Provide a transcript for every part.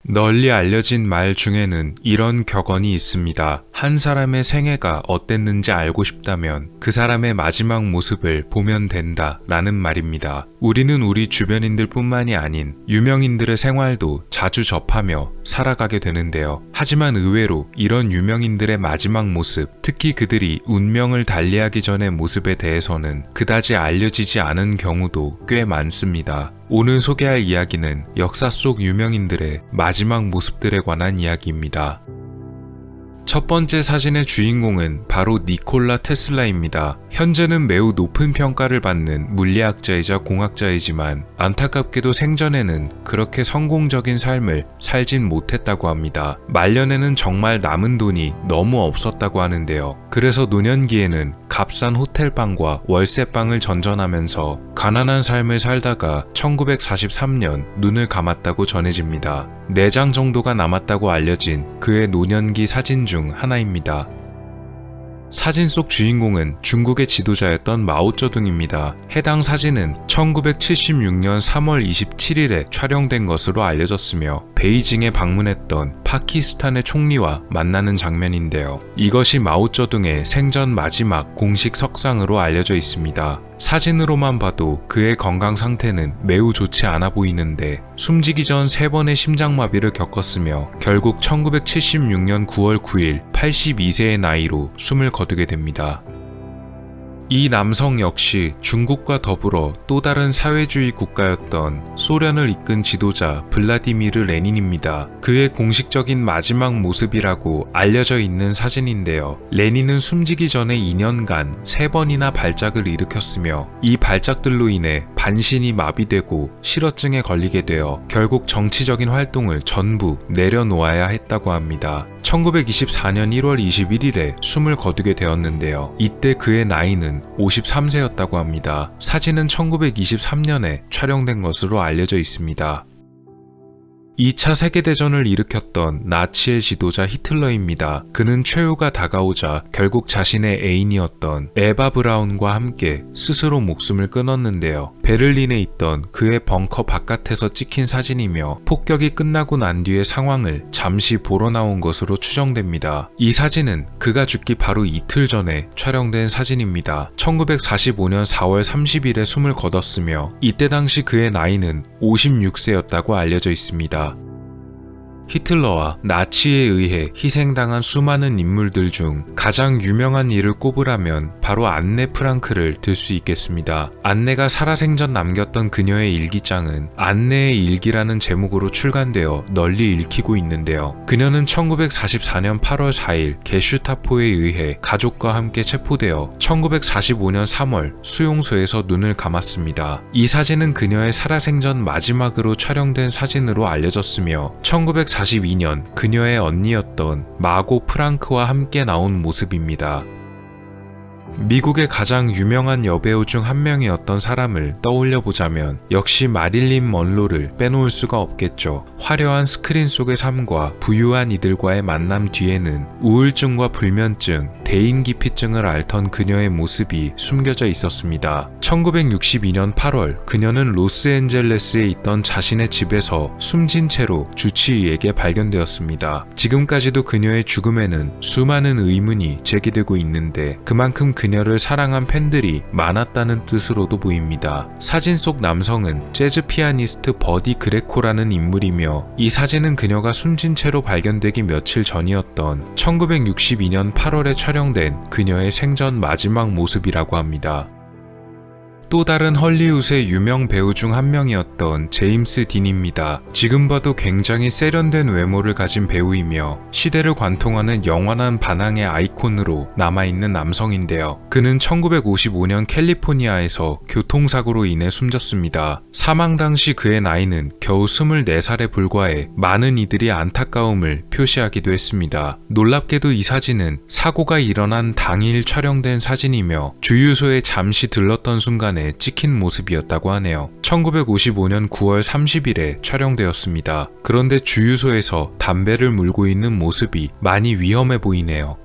널리 알려진 말 중에는 이런 격언이 있습니다. 한 사람의 생애가 어땠는지 알고 싶다면 그 사람의 마지막 모습을 보면 된다 라는 말입니다. 우리는 우리 주변인들 뿐만이 아닌 유명인들의 생활도 자주 접하며 살아가게 되는데요. 하지만 의외로 이런 유명인들의 마지막 모습, 특히 그들이 운명을 달리하기 전의 모습에 대해서는 그다지 알려지지 않은 경우도 꽤 많습니다. 오늘 소개할 이야기는 역사 속 유명인들의 마지막 모습들에 관한 이야기입니다. 첫 번째 사진의 주인공은 바로 니콜라 테슬라입니다. 현재는 매우 높은 평가를 받는 물리학자이자 공학자이지만 안타깝게도 생전에는 그렇게 성공적인 삶을 살진 못했다고 합니다. 말년에는 정말 남은 돈이 너무 없었다고 하는데요. 그래서 노년기에는 값싼 호텔방과 월세방을 전전하면서 가난한 삶을 살다가 1943년 눈을 감았다고 전해집니다. 4장 정도가 남았다고 알려진 그의 노년기 사진 중 하나입니다. 사진 속 주인공은 중국의 지도자였던 마오쩌둥입니다. 해당 사진은 1976년 3월 27일에 촬영된 것으로 알려졌으며 베이징에 방문했던 파키스탄의 총리와 만나는 장면인데요. 이것이 마오쩌둥의 생전 마지막 공식 석상으로 알려져 있습니다. 사진으로만 봐도 그의 건강 상태는 매우 좋지 않아 보이는데 숨지기 전 3번의 심장마비를 겪었으며 결국 1976년 9월 9일 82세의 나이로 숨을 거두게 됩니다. 이 남성 역시 중국과 더불어 또 다른 사회주의 국가였던 소련을 이끈 지도자 블라디미르 레닌입니다. 그의 공식적인 마지막 모습이라고 알려져 있는 사진인데요. 레닌은 숨지기 전에 2년간 3번이나 발작을 일으켰으며 이 발작들로 인해 반신이 마비되고 실어증에 걸리게 되어 결국 정치적인 활동을 전부 내려놓아야 했다고 합니다. 1924년 1월 21일에 숨을 거두게 되었는데요. 이때 그의 나이는 53세였다고 합니다. 사진은 1923년에 촬영된 것으로 알려져 있습니다. 2차 세계대전을 일으켰던 나치의 지도자 히틀러입니다. 그는 최후가 다가오자 결국 자신의 애인이었던 에바 브라운과 함께 스스로 목숨을 끊었는데요. 베를린에 있던 그의 벙커 바깥에서 찍힌 사진이며 폭격이 끝나고 난 뒤의 상황을 잠시 보러 나온 것으로 추정됩니다. 이 사진은 그가 죽기 바로 이틀 전에 촬영된 사진입니다. 1945년 4월 30일에 숨을 거뒀으며 이때 당시 그의 나이는 56세였다고 알려져 있습니다. 히틀러와 나치에 의해 희생당한 수많은 인물들 중 가장 유명한 이를 꼽으라면 바로 안네 프랑크를 들 수 있겠습니다. 안네가 살아생전 남겼던 그녀의 일기장은 안네의 일기라는 제목으로 출간되어 널리 읽히고 있는데요. 그녀는 1944년 8월 4일 게슈타포에 의해 가족과 함께 체포되어 1945년 3월 수용소에서 눈을 감았습니다. 이 사진은 그녀의 살아생전 마지막으로 촬영된 사진으로 알려졌으며 1942년 그녀의 언니였던 마고 프랑크와 함께 나온 모습입니다. 미국의 가장 유명한 여배우 중 한 명이었던 사람을 떠올려 보자면 역시 마릴린 먼로를 빼놓을 수가 없겠죠. 화려한 스크린 속의 삶과 부유한 이들과의 만남 뒤에는 우울증과 불면증, 대인기피증을 앓던 그녀의 모습이 숨겨져 있었습니다. 1962년 8월 그녀는 로스앤젤레스에 있던 자신의 집에서 숨진 채로 주치의에게 발견되었습니다. 지금까지도 그녀의 죽음에는 수많은 의문이 제기되고 있는데 그만큼 그녀를 사랑한 팬들이 많았다는 뜻으로도 보입니다. 사진 속 남성은 재즈 피아니스트 버디 그레코라는 인물이며 이 사진은 그녀가 숨진 채로 발견되기 며칠 전이었던 1962년 8월에 촬영된 그녀의 생전 마지막 모습이라고 합니다. 또 다른 헐리우드의 유명 배우 중 한 명이었던 제임스 딘입니다. 지금 봐도 굉장히 세련된 외모를 가진 배우이며 시대를 관통하는 영원한 반항의 아이콘으로 남아있는 남성인데요. 그는 1955년 캘리포니아에서 교통사고로 인해 숨졌습니다. 사망 당시 그의 나이는 겨우 24살에 불과해 많은 이들이 안타까움을 표시하기도 했습니다. 놀랍게도 이 사진은 사고가 일어난 당일 촬영된 사진이며 주유소에 잠시 들렀던 순간 찍힌 모습이었다고 하네요. 1955년 9월 30일에 촬영되었습니다. 그런데 주유소에서 담배를 물고 있는 모습이 많이 위험해 보이네요.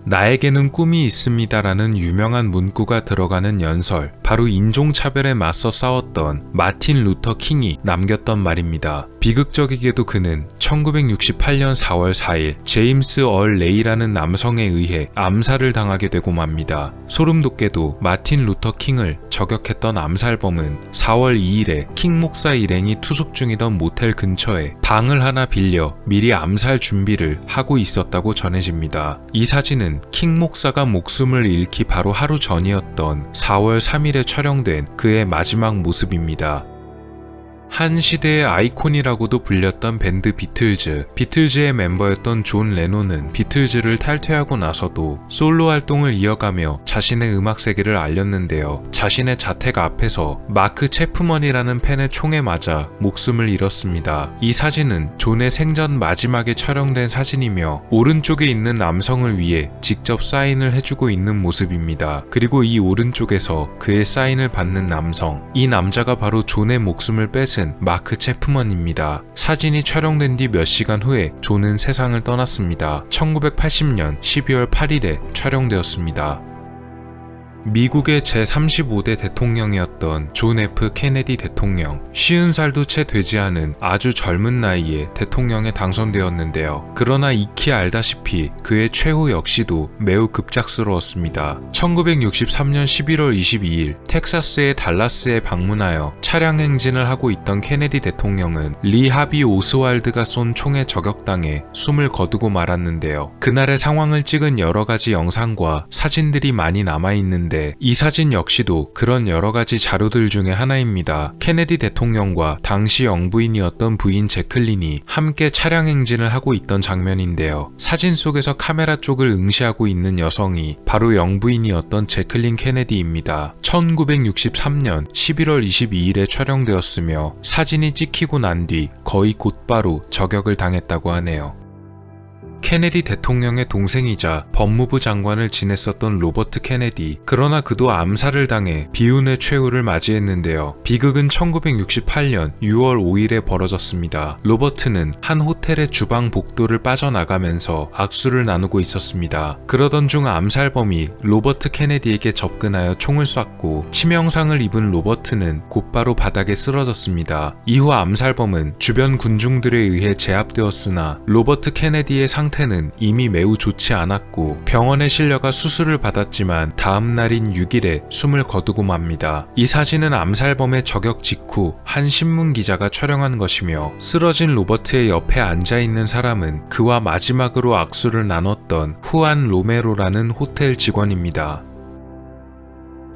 나에게는 꿈이 있습니다라는 유명한 문구가 들어가는 연설, 바로 인종차별에 맞서 싸웠던 마틴 루터 킹이 남겼던 말입니다. 비극적이게도 그는 1968년 4월 4일 제임스 얼 레이라는 남성에 의해 암살을 당하게 되고 맙니다. 소름 돋게도 마틴 루터 킹을 저격했던 암살범은 4월 2일에 킹 목사 일행이 투숙 중이던 모텔 근처에 방을 하나 빌려 미리 암살 준비를 하고 있었다고 전해집니다. 이 사진은 킹 목사가 목숨을 잃기 바로 하루 전이었던 4월 3일에 촬영된 그의 마지막 모습입니다. 한 시대의 아이콘이라고도 불렸던 밴드 비틀즈. 비틀즈의 멤버였던 존 레논은 비틀즈를 탈퇴하고 나서도 솔로 활동을 이어가며 자신의 음악 세계를 알렸는데요. 자신의 자택 앞에서 마크 체프먼이라는 팬의 총에 맞아 목숨을 잃었습니다. 이 사진은 존의 생전 마지막에 촬영된 사진이며 오른쪽에 있는 남성을 위해 직접 사인을 해주고 있는 모습입니다. 그리고 이 오른쪽에서 그의 사인을 받는 남성, 이 남자가 바로 존의 목숨을 뺏은 마크 체프먼입니다. 사진이 촬영된 뒤 몇 시간 후에 존은 세상을 떠났습니다. 1980년 12월 8일에 촬영되었습니다. 미국의 제35대 대통령이었던 존 F 케네디 대통령, 50살도 채 되지 않은 아주 젊은 나이에 대통령에 당선되었는데요. 그러나 익히 알다시피 그의 최후 역시도 매우 급작스러웠습니다. 1963년 11월 22일 텍사스의 달라스에 방문하여 차량 행진을 하고 있던 케네디 대통령은 리 하비 오스왈드가 쏜 총에 저격당해 숨을 거두고 말았는데요. 그날의 상황을 찍은 여러 가지 영상과 사진들이 많이 남아있는데 이 사진 역시도 그런 여러 가지 자료들 중에 하나입니다. 케네디 대통령과 당시 영부인이었던 부인 제클린이 함께 차량 행진을 하고 있던 장면인데요. 사진 속에서 카메라 쪽을 응시하고 있는 여성이 바로 영부인이었던 제클린 케네디입니다. 1963년 11월 22일에 촬영되었으며 사진이 찍히고 난 뒤 거의 곧바로 저격을 당했다고 하네요. 케네디 대통령의 동생이자 법무부 장관을 지냈었던 로버트 케네디. 그러나 그도 암살을 당해 비운의 최후를 맞이했는데요. 비극은 1968년 6월 5일에 벌어졌습니다. 로버트는 한 호텔의 주방 복도를 빠져나가면서 악수를 나누고 있었습니다. 그러던 중 암살범이 로버트 케네디에게 접근하여 총을 쐈고 치명상을 입은 로버트는 곧바로 바닥에 쓰러졌습니다. 이후 암살범은 주변 군중들에 의해 제압되었으나 로버트 케네디의 상태는 이미 매우 좋지 않았고 병원에 실려가 수술을 받았지만 다음 날인 6일에 숨을 거두고 맙니다. 이 사진은 암살범의 저격 직후 한 신문 기자가 촬영한 것이며 쓰러진 로버트의 옆에 앉아있는 사람은 그와 마지막으로 악수를 나눴던 후안 로메로라는 호텔 직원입니다.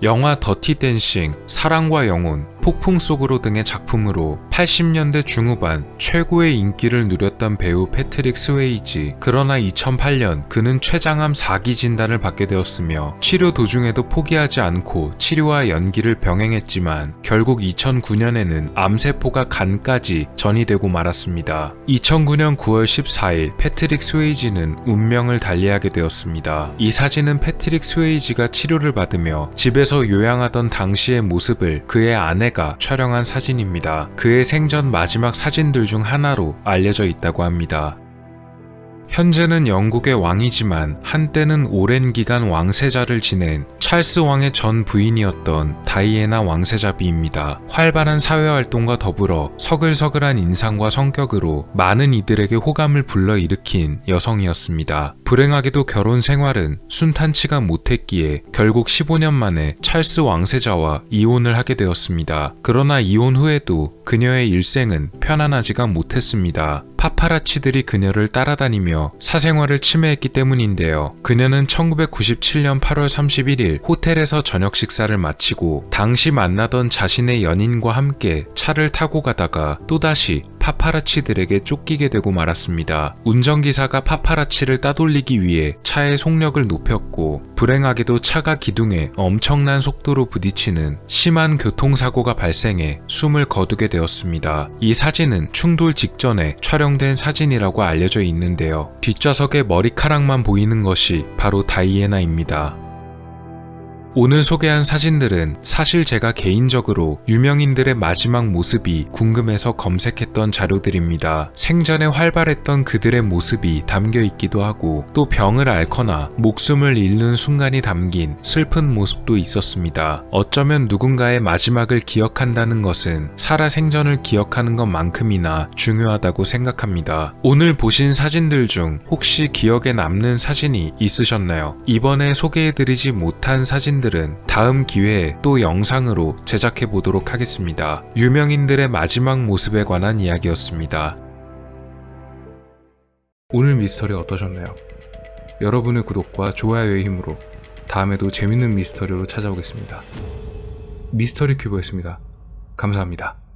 영화 더티 댄싱, 사랑과 영혼, 폭풍 속으로 등의 작품으로 80년대 중후반 최고의 인기를 누렸던 배우 패트릭 스웨이지. 그러나 2008년 그는 췌장암 4기 진단을 받게 되었으며 치료 도중에도 포기하지 않고 치료와 연기를 병행했지만 결국 2009년에는 암세포가 간까지 전이되고 말았습니다. 2009년 9월 14일 패트릭 스웨이지는 운명을 달리하게 되었습니다. 이 사진은 패트릭 스웨이지가 치료를 받으며 집에서 요양하던 당시의 모습을 그의 아내가 촬영한 사진입니다. 그의 생전 마지막 사진들 중 하나로 알려져 있다고 합니다. 현재는 영국의 왕이지만 한때는 오랜 기간 왕세자를 지낸 찰스 왕의 전 부인이었던 다이애나 왕세자비입니다. 활발한 사회활동과 더불어 서글서글한 인상과 성격으로 많은 이들에게 호감을 불러일으킨 여성이었습니다. 불행하게도 결혼 생활은 순탄치가 못했기에 결국 15년 만에 찰스 왕세자와 이혼을 하게 되었습니다. 그러나 이혼 후에도 그녀의 일생은 편안하지가 못했습니다. 파파라치들이 그녀를 따라다니며 사생활을 침해했기 때문인데요. 그녀는 1997년 8월 31일 호텔에서 저녁 식사를 마치고 당시 만나던 자신의 연인과 함께 차를 타고 가다가 또다시 파파라치들에게 쫓기게 되고 말았습니다. 운전기사가 파파라치를 따돌리기 위해 차의 속력을 높였고 불행하게도 차가 기둥에 엄청난 속도로 부딪히는 심한 교통사고가 발생해 숨을 거두게 되었습니다. 이 사진은 충돌 직전에 촬영된 사진이라고 알려져 있는데요. 뒷좌석에 머리카락만 보이는 것이 바로 다이애나입니다. 오늘 소개한 사진들은 사실 제가 개인적으로 유명인들의 마지막 모습이 궁금해서 검색했던 자료들입니다. 생전에 활발했던 그들의 모습이 담겨 있기도 하고 또 병을 앓거나 목숨을 잃는 순간이 담긴 슬픈 모습도 있었습니다. 어쩌면 누군가의 마지막을 기억한다는 것은 살아생전을 기억하는 것만큼이나 중요하다고 생각합니다. 오늘 보신 사진들 중 혹시 기억에 남는 사진이 있으셨나요? 이번에 소개해드리지 못한 사진들은 다음 기회에 또 영상으로 제작해 보도록 하겠습니다. 유명인들의 마지막 모습에 관한 이야기였습니다. 오늘 미스터리 어떠셨나요? 여러분의 구독과 좋아요의 힘으로 다음에도 재밌는 미스터리로 찾아오겠습니다. 미스터리 큐브였습니다. 감사합니다.